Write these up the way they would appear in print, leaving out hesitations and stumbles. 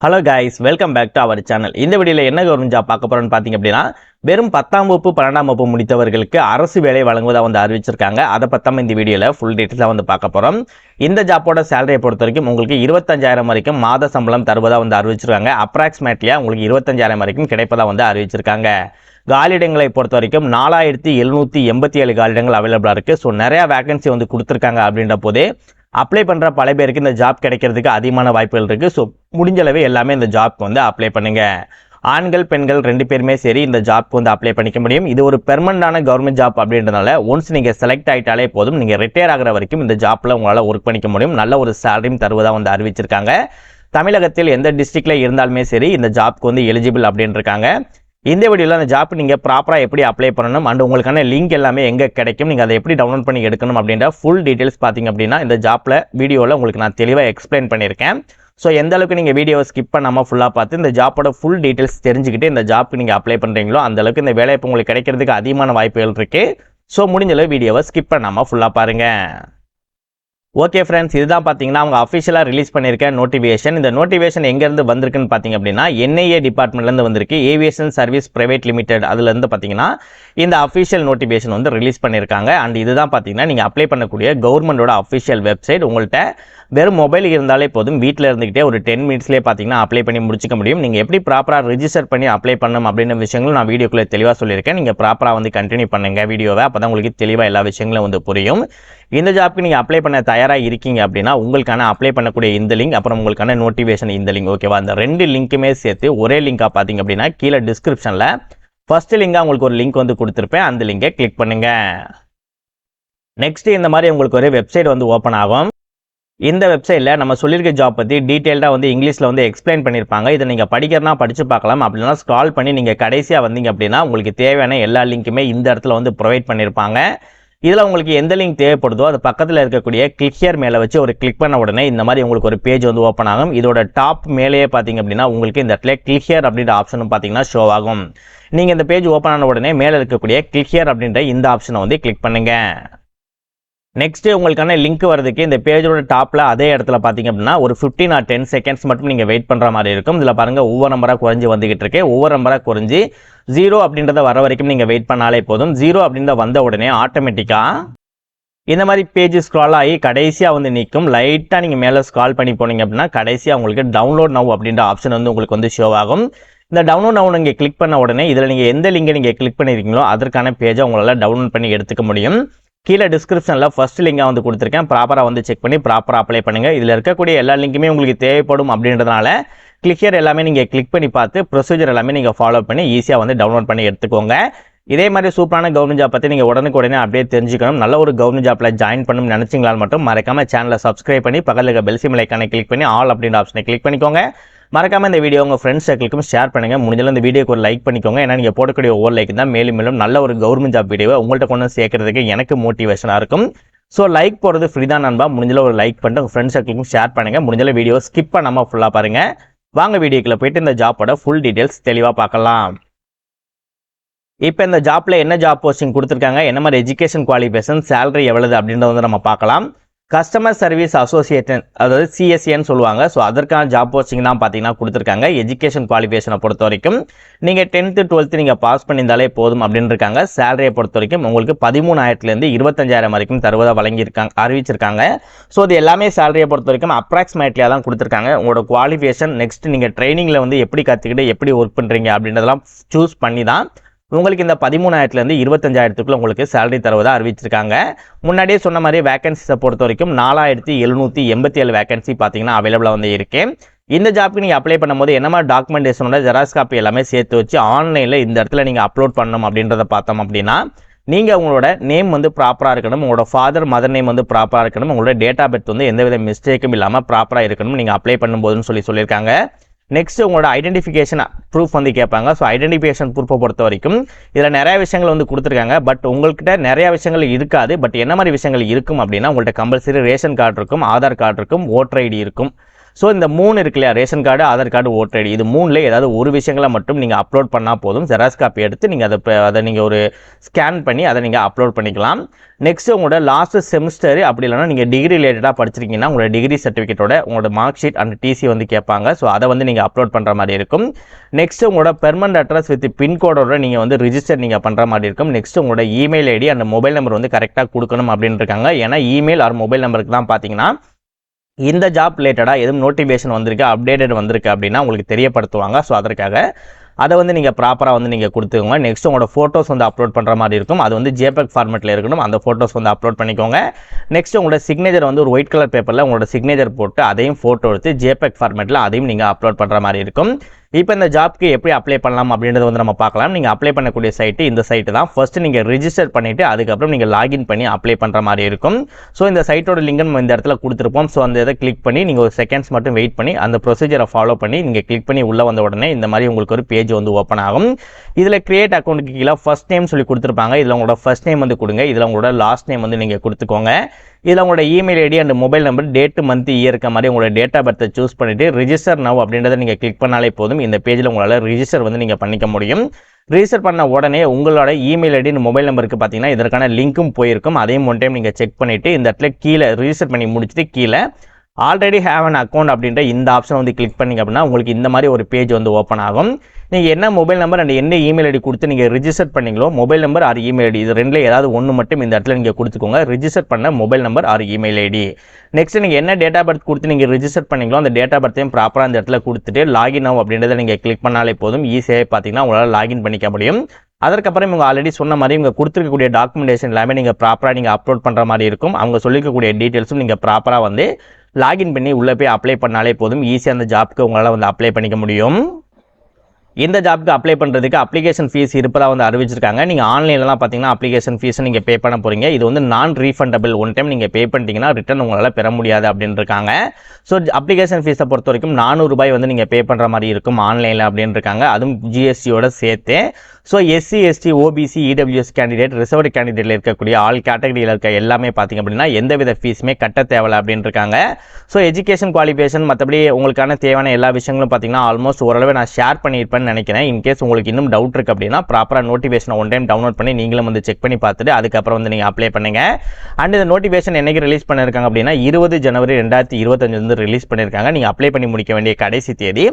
Hello guys, welcome back to our channel. இந்த வீடியோவில் என்ன கவர்மெண்ட் ஜாப் பார்க்க போகிறோன்னு பார்த்தீங்க அப்படின்னா, வெறும் 10ஆம் வகுப்பு 12ஆம் வகுப்பு முடித்தவர்களுக்கு அரசு வேலை வழங்குவதாக வந்து அறிவிச்சிருக்காங்க. அதை பற்றி இந்த வீடியோவில் ஃபுல் டீட்டெயிலாக வந்து பார்க்க போகிறோம். இந்த ஜாப்போட சேலரியை பொறுத்த வரைக்கும் உங்களுக்கு 25,000 வரைக்கும் மாத சம்பளம் தருவதாக வந்து அறிவிச்சிருக்காங்க. அப்ராக்சிமேட்லியாக உங்களுக்கு 25,000 வரைக்கும் கிடைப்பதாக வந்து அறிவிச்சிருக்காங்க. காலியிடங்களை பொறுத்த வரைக்கும் 4,787 காலியிடங்கள் அவைலபிளாக இருக்குது. ஸோ நிறையா வேகன்சி வந்து கொடுத்துருக்காங்க. அப்படின்ற போதே அப்ளை பண்ணுற பல பேருக்கு இந்த ஜாப் கிடைக்கிறதுக்கு அதிகமான வாய்ப்புகள் இருக்குது. ஸோ முடிஞ்சளவு எல்லாமே இந்த ஜாப்க்கு வந்து அப்ளை பண்ணுங்கள். ஆண்கள் பெண்கள் 2 பேருமே சரி இந்த ஜாப்க்கு வந்து அப்ளை பண்ணிக்க முடியும். இது ஒரு பெர்மனண்டான கவர்மெண்ட் ஜாப் அப்படின்றதுனால ஒன்ஸ் நீங்கள் செலக்ட் ஆகிட்டாலே போதும், நீங்கள் ரிட்டையர் ஆகிற வரைக்கும் இந்த ஜாப்பில் உங்களால் ஒர்க் பண்ணிக்க முடியும். நல்ல ஒரு சேலரியும் தருவதாக வந்து அறிவிச்சிருக்காங்க. தமிழகத்தில் எந்த டிஸ்ட்ரிக்டில் இருந்தாலுமே சரி இந்த ஜாப்க்கு வந்து எலிஜிபிள் அப்படின்னு இருக்காங்க. இந்த வீடியோவில் அந்த ஜாப் நீங்கள் ப்ராப்பராக எப்படி அப்ளை பண்ணணும் அண்ட் உங்களுக்கான லிங்க் எல்லாமே எங்கே கிடைக்கும், நீங்கள் அதை எப்படி டவுன்லோட் பண்ணி எடுக்கணும் அப்படின்ற ஃபுல் டீட்டெயில்ஸ் பார்த்தீங்க அப்படின்னா இந்த ஜாப்பில் வீடியோவில் உங்களுக்கு நான் தெளிவாக எக்ஸ்பிளைன் பண்ணியிருக்கேன். ஸோ எந்த அளவுக்கு நீங்கள் வீடியோவை ஸ்கிப் பண்ணாமல் ஃபுல்லாக பார்த்து இந்த ஜாப்போட ஃபுல் டீட்டெயில்ஸ் தெரிஞ்சுக்கிட்டு இந்த ஜாப்க்கு நீங்கள் அப்ளை பண்ணுறீங்களோ அந்தளவுக்கு இந்த வேலை இப்போ உங்களுக்கு கிடைக்கிறதுக்கு அதிகமான வாய்ப்புகள் இருக்குது. ஸோ முடிஞ்சளவு வீடியோவை ஸ்கிப் பண்ணாமல் ஃபுல்லாக பாருங்கள். ஓகே ஃப்ரெண்ட்ஸ், இதுதான் பார்த்தீங்கன்னா அவங்க அஃபிஷியலாக ரிலீஸ் பண்ணியிருக்க நோட்டிஃபிகேஷன். இந்த நோட்டிஃபிகேஷன் எங்கேருந்து வந்திருக்குன்னு பார்த்தீங்க அப்படின்னா NIA டிபார்ட்மெண்ட்லேருந்து வந்திருக்கு. ஏவியேஷன் சர்வீஸ் பிரைவேட் லிமிடெட் அதுலேருந்து பார்த்தீங்கன்னா இந்த அஃபிஷியல் நோட்டிஃபிகேஷன் வந்து ரிலீஸ் பண்ணியிருக்காங்க. அண்ட் இதுதான் பார்த்தீங்கன்னா நீங்கள் அப்ளை பண்ணக்கூடிய கவர்மெண்டோட அஃபிஷியல் வெப்சைட். உங்கள்கிட்ட வெறும் மொபைல் இருந்தாலே போதும், வீட்டில் இருந்துக்கிட்டே ஒரு 10 மினிட்ஸ்லேயே பார்த்தீங்கன்னா அப்ளை பண்ணி முடிச்சிக்க முடியும். நீங்கள் எப்படி ப்ராப்பராக ரிஜிஸ்டர் பண்ணி அப்ளை பண்ணணும் அப்படின்ற விஷயங்களும் நான் வீடியோக்குள்ளே தெளிவாக சொல்லியிருக்கேன். நீங்கள் ப்ராப்பராக வந்து கண்டினியூ பண்ணுங்கள் வீடியோவை, அப்போ தான் உங்களுக்கு தெளிவாக எல்லா விஷயங்களும் வந்து புரியும். இந்த ஜாப்க்கு நீங்கள் அப்ளை பண்ண தயாராக இருக்கீங்க அப்படின்னா உங்களுக்கான அப்ளை பண்ணக்கூடிய இந்த லிங்க், அப்புறம் உங்களுக்கான நோட்டிஃபிகேஷன் இந்த லிங்க், ஓகேவா? அந்த 2 லிங்க்குமே சேர்த்து ஒரே லிங்காக பார்த்தீங்க அப்படின்னா கீழே டிஸ்கிரிப்ஷனில் ஃபர்ஸ்ட் லிங்காக உங்களுக்கு ஒரு லிங்க் வந்து கொடுத்துருப்பேன். அந்த லிங்கை கிளிக் பண்ணுங்கள். நெக்ஸ்ட் இந்த மாதிரி உங்களுக்கு ஒரு வெப்சைட் வந்து ஓப்பன் ஆகும். இந்த வெப்சைட்டில் நம்ம சொல்லியிருக்க ஜாப் பற்றி டீட்டெயில்டாக வந்து இங்கிலீஷில் வந்து எக்ஸ்பிளைன் பண்ணியிருப்பாங்க. இதை நீங்கள் படிக்கிறனா படித்து பார்க்கலாம். அப்படின்னா ஸ்க்ரால் பண்ணி நீங்கள் கடைசியாக வந்தீங்க அப்படின்னா உங்களுக்கு தேவையான எல்லா லிங்க்குமே இந்த இடத்துல வந்து ப்ரொவைட் பண்ணியிருப்பாங்க. இதில் உங்களுக்கு எந்த லிங்க் தேவைப்படுதோ அது பக்கத்தில் இருக்கக்கூடிய கிளிக் ஹியர் மேலே வச்சு ஒரு கிளிக் பண்ண உடனே இந்த மாதிரி உங்களுக்கு ஒரு பேஜ் வந்து ஓப்பன் ஆகும். இதோட டாப் மேலேயே பார்த்தீங்க அப்படின்னா உங்களுக்கு இந்த இடத்துல கிளிக் ஹியர் அப்படின்ற ஆப்ஷனும் பார்த்தீங்கன்னா ஷோ ஆகும். நீங்கள் இந்த பேஜ் ஓப்பன் ஆன உடனே மேலே இருக்கக்கூடிய கிளிக் ஹியர் அப்படின்ற இந்த ஆப்ஷனை வந்து கிளிக் பண்ணுங்கள். நெக்ஸ்ட் உங்களுக்கான லிங்க் வரதுக்கு இந்த பேஜோட டாப்பில் அதே இடத்துல பார்த்தீங்க அப்படின்னா ஒரு 15 or 10 செகண்ட்ஸ் மட்டும் நீங்கள் வெயிட் பண்ணுற மாதிரி இருக்கும். இதில் பாருங்கள் ஒவ்வொரு நம்பராக குறைஞ்சி வந்துகிட்டு இருக்கு. ஒவ்வொரு நம்பராக குறைஞ்சி 0 அப்படின்றத வர வரைக்கும் நீங்கள் வெயிட் பண்ணாலே போதும். 0 அப்படின்றத வந்த உடனே ஆட்டோமேட்டிக்காக இந்த மாதிரி பேஜ் ஸ்க்ரால் ஆகி கடைசியாக வந்து நிற்கும். லைட்டாக நீங்கள் மேலே ஸ்க்ரால் பண்ணி போனீங்க அப்படின்னா கடைசியாக உங்களுக்கு டவுன்லோட் நவ் அப்படின்ற ஆப்ஷன் வந்து உங்களுக்கு வந்து ஷோ ஆகும். இந்த டவுன்லோட் நவ் நீங்கள் கிளிக் பண்ண உடனே இதில் நீங்கள் எந்த லிங்கை நீங்கள் கிளிக் பண்ணியிருக்கீங்களோ அதற்கான பேஜை உங்களால் டவுன்லோட் பண்ணி எடுத்துக்க முடியும். கீழே டிஸ்கிரிப்ஷனில் ஃபர்ஸ்ட் லிங்காக வந்து கொடுத்துருக்கேன். ப்ராப்பராக வந்து செக் பண்ணி ப்ராப்பராக அப்ளை பண்ணுங்கள். இதில் இருக்கக்கூடிய எல்லா லிங்க்குமே உங்களுக்கு தேவைப்படும் அப்படின்றதுனால கிளிக் எல்லாமே நீங்கள் கிளிக் பண்ணி பார்த்து ப்ரொசீஜர் எல்லாமே நீங்கள் ஃபாலோ பண்ணி ஈஸியாக வந்து டவுன்லோட் பண்ணி எடுத்துக்கோங்க. இதே மாதிரி சூப்பரான கவர்மெண்ட் ஜாப் பற்றி நீங்கள் உடனே அப்படியே தெரிஞ்சுக்கணும், நல்ல ஒரு கவர்மெண்ட் ஜாப்பில் ஜாயின் பண்ணணும்னு நினச்சிங்களால் மட்டும் மறக்காமல் சேனலை சப்ஸ்கிரைப் பண்ணி பக்கத்தில் இருக்க பெல் சிம் ஐக்கானை கிளிக் பண்ணி ஆல் அப்படின்ற ஆப்ஷனை கிளிக் பண்ணிக்கோங்க. மறக்காமல் இந்த வீடியோ உங்கள் ஃப்ரெண்ட்ஸ் சர்க்கிளுக்கும் ஷேர் பண்ணுங்கள். முடிஞ்சாலும் இந்த வீடியோக்கு ஒரு லைக் பண்ணிக்கோங்க. ஏன்னா நீங்கள் போடக்கூடிய ஒவ்வொரு லைக் தான் மேலும் மேலும் நல்ல ஒரு கவர்மெண்ட் ஜாப் வீடியோவை உங்கள்கிட்ட கொண்டு சேர்க்கறதுக்கு எனக்கு மோட்டிவேஷனாக இருக்கும். ஸோ லைக் போடுறது ஃப்ரீ தான் நண்பா. முடிஞ்சாலும் ஒரு லைக் பண்ணிட்டு உங்கள் ஃப்ரெண்ட்ஸ் சர்க்கிளுக்கும் ஷேர் பண்ணுங்கள். முடிஞ்சாலும் வீடியோ ஸ்கிப் பண்ணாமல் ஃபுல்லாக பாருங்கள். வாங்க வீடியோக்குள்ளே போயிட்டு இந்த ஜாப்போட ஃபுல் டீட்டெயில்ஸ் தெளிவாக பார்க்கலாம். இப்போ இந்த ஜாப்பில் என்ன ஜாப் போஸ்டிங் கொடுத்துருக்காங்க, என்ன மாதிரி எஜுகேஷன் குவாலிஃபிகேஷன், சேலரி எவ்வளவு அப்படின்றத வந்து நம்ம பார்க்கலாம். கஸ்டமர் சர்வீஸ் அசோசியேஷன் அதாவது CSAன்னு சொல்லுவாங்க. ஸோ அதற்கான ஜாப் போஸ்டிங் தான் பார்த்தீங்கன்னா கொடுத்துருக்காங்க. எஜுகேஷன் குவாலிஃபிகேஷனை பொறுத்த வரைக்கும் நீங்கள் 10th 12th நீங்கள் பாஸ் பண்ணியிருந்தாலே போதும் அப்படின்னு இருக்காங்க. சேலரியை பொறுத்த வரைக்கும் உங்களுக்கு 13,000 25,000 வரைக்கும் தருவதாக அறிவிச்சிருக்காங்க. ஸோ இது எல்லாமே சேலரியை பொறுத்த வரைக்கும் அப்ராக்சிமேட்லியாக தான் கொடுத்துருக்காங்க. உங்களோட குவாலிஃபிகேஷன் நெக்ஸ்ட் நீங்கள் ட்ரைனிங்கில் வந்து எப்படி கற்றுக்கிட்டு எப்படி ஒர்க் பண்ணுறீங்க அப்படின்றதெல்லாம் சூஸ் பண்ணி தான் உங்களுக்கு இந்த 13,000 25,000 உங்களுக்கு சேலரி தருவதாக அறிவிச்சிருக்காங்க. முன்னாடியே சொன்ன மாதிரி வேகன்சிஸை பொறுத்த வரைக்கும் 4,787 வேகன்சி பார்த்தீங்கன்னா அவைலபிளாக வந்து இருக்கு. இந்த ஜாப்க்கு நீங்கள் அப்ளை பண்ணும்போது என்ன மாதிரி டாக்குமெண்டேஷனோட ஜெராக்ஸ் காப்பி எல்லாமே சேர்த்து வச்சு ஆன்லைனில் இந்த இடத்துல நீங்கள் அப்லோட் பண்ணணும் அப்படின்றத பார்த்தோம் அப்படின்னா நீங்கள் உங்களோட நேம் வந்து ப்ராப்பராக இருக்கணும், உங்களோட ஃபாதர் மதர் நேம் வந்து ப்ராப்பராக இருக்கணும், உங்களோட டேட் ஆஃப் பர்த் வந்து எந்தவித மிஸ்டேக்கும் இல்லாமல் ப்ராப்பராக இருக்கணும் நீங்கள் அப்ளை பண்ணும்போதுன்னு சொல்லியிருக்காங்க. நெக்ஸ்ட் உங்களோட ஐடென்டிஃபிகேஷன் ப்ரூஃப் வந்து கேட்பாங்க. ஸோ ஐடென்டிஃபிகேஷன் ப்ரூஃபை பொறுத்த வரைக்கும் இதில் நிறைய விஷயங்கள் வந்து கொடுத்துருக்காங்க. பட் உங்கள்கிட்ட நிறைய விஷயங்கள் இருக்காது. பட் என்ன மாதிரி விஷயங்கள் இருக்கும் அப்படின்னா உங்கள்கிட்ட கம்பல்சரி ரேஷன் கார்டு இருக்கும், ஆதார் கார்டு இருக்கும், ஓட்டர் ஐடி இருக்கும். ஸோ இந்த 3 இருக்கு இல்லையா, ration card, Aadhaar card, voter ID, இது 3ல ஏதாவது ஒரு விஷயங்களை மட்டும் நீங்கள் அப்லோட் பண்ணால் போதும். ஜெராக்ஸ் காப்பி எடுத்து நீங்கள் அதை நீங்கள் ஒரு ஸ்கேன் பண்ணி அதை நீங்கள் அப்லோட் பண்ணிக்கலாம். நெக்ஸ்ட் உங்களோட லாஸ்ட் செமிஸ்டர் அப்படி இல்லைனா நீங்கள் டிகிரி ரிலேட்டடாக படிச்சிருக்கீங்கன்னா உங்களோட டிகிரி சர்டிஃபிகேட்டோட உங்களோட மார்க் ஷீட் அண்ட் டிசி வந்து கேட்பாங்க. ஸோ அதை வந்து நீங்கள் அப்லோட் பண்ணுற மாதிரி இருக்கும். நெக்ஸ்ட் உங்களோட பெர்மனன்ட் அட்ரஸ் வித் பின்கோடோட நீங்கள் வந்து ரிஜிஸ்டர் நீங்கள் பண்ணுற மாதிரி இருக்கும். நெக்ஸ்ட் உங்களோட email ID and mobile number வந்து கரெக்டாக கொடுக்கணும் அப்படின்னு இருக்காங்க. ஏன்னா இமெயில் ஆர் மொபைல் நம்பருக்கு தான் பார்த்தீங்கன்னா இந்த ஜாப் ரிலேட்டடாக எதுவும் நோட்டிஃபிகேஷன் வந்திருக்கு, அப்டேட்டட் வந்திருக்கு அப்படின்னா உங்களுக்கு தெரியப்படுத்துவாங்க. ஸோ அதற்காக அதை வந்து நீங்கள் ப்ராப்பராக வந்து நீங்கள் கொடுத்துக்கோங்க. நெக்ஸ்ட் உங்களோட ஃபோட்டோஸ் வந்து அப்லோட் பண்ணுற மாதிரி இருக்கும். அது வந்து JPEG ஃபார்மெட்டில் இருக்கணும். அந்த ஃபோட்டோஸ் வந்து அப்லோட் பண்ணிக்கோங்க. நெக்ஸ்ட் உங்களோட சிக்னேச்சர் வந்து ஒரு ஒயிட் கலர் பேப்பரில் உங்களோட சிக்னேச்சர் போட்டு அதையும் ஃபோட்டோ எடுத்து JPEG ஃபார்மெட்டில் அதையும் நீங்கள் அப்லோட் பண்ணுற மாதிரி இருக்கும். இப்போ இந்த ஜாப்க்கு எப்படி அப்ளை பண்ணலாம் அப்படின்றத வந்து நம்ம பார்க்கலாம். நீங்கள் அப்ளை பண்ணக்கூடிய சைட்டு இந்த சைட்டு தான். ஃபர்ஸ்ட் நீங்கள் ரிஜிஸ்டர் பண்ணிவிட்டு அதுக்கப்புறம் நீங்கள் லாகின் பண்ணி அப்ளை பண்ணுற மாதிரி இருக்கும். ஸோ இந்த சைட்டோட லிங்க் நம்ம இந்த இடத்துல கொடுத்துருப்போம். ஸோ அந்த இதை கிளிக் பண்ணி நீங்கள் ஒரு செகண்ட்ஸ் மட்டும் வெயிட் பண்ணி அந்த ப்ரொசீஜரை ஃபாலோ பண்ணி நீங்கள் கிளிக் பண்ணி உள்ளே வந்த உடனே இந்த மாதிரி உங்களுக்கு ஒரு பேஜ் வந்து ஓப்பன் ஆகும். இதில் கிரியேட் அக்கௌண்ட்டுக்கு கீழே ஃபர்ஸ்ட் நேம் சொல்லி கொடுத்துருப்பாங்க. இதில் உங்களோட ஃபர்ஸ்ட் நேம் வந்து கொடுங்க. இதில் உங்களோட லாஸ்ட் நேம் வந்து நீங்கள் கொடுத்துக்கோங்க. இதில் உங்களோட email ID and mobile number, date, month, year இருக்க மாதிரி உங்களோட டேட் ஆஃப் பர்த்தை சூஸ் பண்ணிவிட்டு ரிஜிஸ்டர் நவ் அப்படின்றத நீங்கள் கிளிக் பண்ணாலே போதும். இந்த பேஜில் உங்களால் ரிஜிஸ்டர் வந்து நீங்கள் பண்ணிக்க முடியும். ரிஜிஸ்டர் பண்ண உடனே உங்களோட இமெயில் ஐடி மொபைல் நம்பருக்கு பார்த்தீங்கன்னா இதற்கான லிங்க்கும் போயிருக்கும். அதையும் ஒன் டைம் நீங்கள் செக் பண்ணிவிட்டு இந்த இடத்துல கீழே ரிஜிஸ்டர் பண்ணி முடிச்சுட்டு கீழே ஆல்ரெடி ஹேவ் அன் அக்கௌண்ட் அப்படின்ற இந்த ஆப்ஷன் வந்து கிளிக் பண்ணிங்க அப்படின்னா உங்களுக்கு இந்த மாதிரி ஒரு பேஜ் வந்து ஓப்பன் ஆகும். நீங்கள் என்ன மொபைல் நம்பர் அண்ட் என்ன இமெயில் ஐடி கொடுத்து நீங்கள் ரிஜிஸ்டர் பண்ணீங்களோ mobile number or email ID இது ரெண்டில் ஏதாவது ஒன்று மட்டும் இந்த இடத்துல நீங்கள் கொடுத்துக்கோங்க. ரிஜிஸ்டர் பண்ண mobile number or email ID. Next நீங்கள் என்ன டேட் ஆஃப் பர்த் கொடுத்து நீங்கள் ரிஜிஸ்டர் பண்ணீங்களோ அந்த டேட் ஆஃப் பர்த்தையும் ப்ராப்பராக இந்த இடத்துல கொடுத்துட்டு லாகின் ஆகும் அப்படின்றத நீங்கள் கிளிக் பண்ணாலே போதும். ஈஸியாக பார்த்தீங்கன்னா உங்களால் லாகின் பண்ணிக்க முடியும். அதற்கப்புறம் இவங்க ஆல்ரெடி சொன்ன மாதிரி இவங்க கொடுத்துருக்கக்கூடிய டாக்குமெண்டேஷன் எல்லாமே நீங்கள் ப்ராப்பராக நீங்கள் அப்லோட் பண்ணுற மாதிரி இருக்கும். அவங்க சொல்லிக்கக்கூடிய டீட்டெயில்ஸும் நீங்கள் ப்ராப்பராக வந்து லாகின் பண்ணி உள்ளே போய் அப்ளை பண்ணாலே போதும். ஈஸியாக அந்த ஜாப்க்கு உங்களால் வந்து அப்ளை பண்ணிக்க முடியும். இந்த ஜாப்க்கு அப்ளை பண்ணுறதுக்கு அப்ளிகேஷன் ஃபீஸ் இருப்பதாக வந்து அறிவிச்சிருக்காங்க. நீங்கள் ஆன்லைன்லாம் பார்த்தீங்கன்னா அப்ளிகேஷன் ஃபீஸை நீங்கள் பே பண்ண போகிறீங்க. இது வந்து நான் ரீஃபண்டபிள். ஒன் டைம் நீங்கள் பே பண்ணிட்டீங்கன்னா ரிட்டன் உங்களால் பெற முடியாது அப்படின்னு இருக்காங்க. ஸோ அப்ளிகேஷன் ஃபீஸை பொறுத்த வரைக்கும் 400 ரூபாய் வந்து நீங்கள் பே பண்ணுற மாதிரி இருக்கும் ஆன்லைனில் அப்படின்னு இருக்காங்க. அதுவும் GSTயோட சேர்த்து. So SC, ST, OBC, EWS candidate, reserved கேண்டிடேட்டில் இருக்கக்கூடிய ஆல் கேட்டகரியில் இருக்க எல்லாமே பார்த்திங்க அப்படின்னா எந்தவித ஃபீஸுமே கட்ட தேவையில்லை அப்படின்னு இருக்காங்க. ஸோ எஜுகேஷன் குவாலிஃபிகேஷன் மற்றபடி உங்களுக்கான தேவையான எல்லா விஷயங்களும் பார்த்தீங்கன்னா ஆல்மோஸ்ட் ஓரளவு நான் ஷேர் பண்ணியிருப்பேன்னு நினைக்கிறேன். இன்கேஸ் உங்களுக்கு இன்னும் டவுட் இருக்குது அப்படின்னா ப்ராப்பராக நோட்டிஃபிகேஷனை ஒன் டைம் டவுன்லோட் பண்ணி நீங்களும் வந்து செக் பண்ணி பார்த்துட்டு அதுக்கப்புறம் வந்து நீங்கள் அப்ளை பண்ணுங்க. அண்ட் இந்த நோட்டிஃபிகேஷன் என்னைக்கு ரிலீஸ் பண்ணியிருக்காங்க அப்படின்னா 20 ஜனவரி 2025 வந்து ரிலீஸ் பண்ணியிருக்காங்க. நீங்கள் அப்ளை பண்ணி முடிக்க வேண்டிய கடைசி தேதி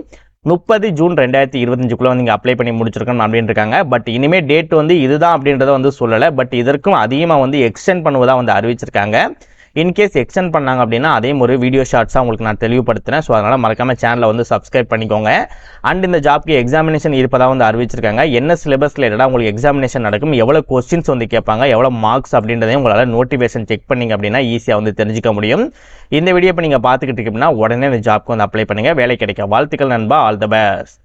30 ஜூன் 2025 வந்து நீங்கள் அப்ளை பண்ணி முடிச்சிருக்கணும் அப்படின்னு இருக்காங்க. பட் இனிமேல் டேட் வந்து இதுதான் அப்படின்றத வந்து சொல்லலை. பட் இதற்கும் அதிகமாக வந்து எக்ஸ்டெண்ட் பண்ணுவதாக வந்து அறிவிச்சிருக்காங்க. இன்கேஸ் எக்ஸ்டெண்ட் பண்ணாங்க அப்படின்னா அதையும் ஒரு வீடியோ ஷார்ட்ஸாக உங்களுக்கு நான் தெளிவுபடுத்துகிறேன். ஸோ அதனால் மறக்காமல் சேனலை வந்து சப்ஸ்கிரைப் பண்ணிக்கோங்க. அண்ட் இந்த ஜாப்க்கு எக்ஸாமினேஷன் இருப்பதாக வந்து அறிவிச்சிருக்காங்க. என்ன சிலபஸ் ரிலேட்டடாக உங்களுக்கு எக்ஸாமினேஷன் நடக்கும், எவ்வளோ கொஸ்டின்ஸ் வந்து கேட்பாங்க, எவ்வளோ மார்க்ஸ் அப்படின்றதையும் உங்களால் நோட்டிஃபிகேஷன் செக் பண்ணிங்க அப்படின்னா ஈஸியாக வந்து தெரிஞ்சிக்க முடியும். இந்த வீடியோ இப்போ நீங்கள் பார்த்துக்கிட்டு இருக்கீங்கன்னா உடனே இந்த ஜாப்க்கு வந்து அப்ளை பண்ணுங்கள். வேலை கிடைக்க வாழ்த்துக்கள் நண்பா. All the best.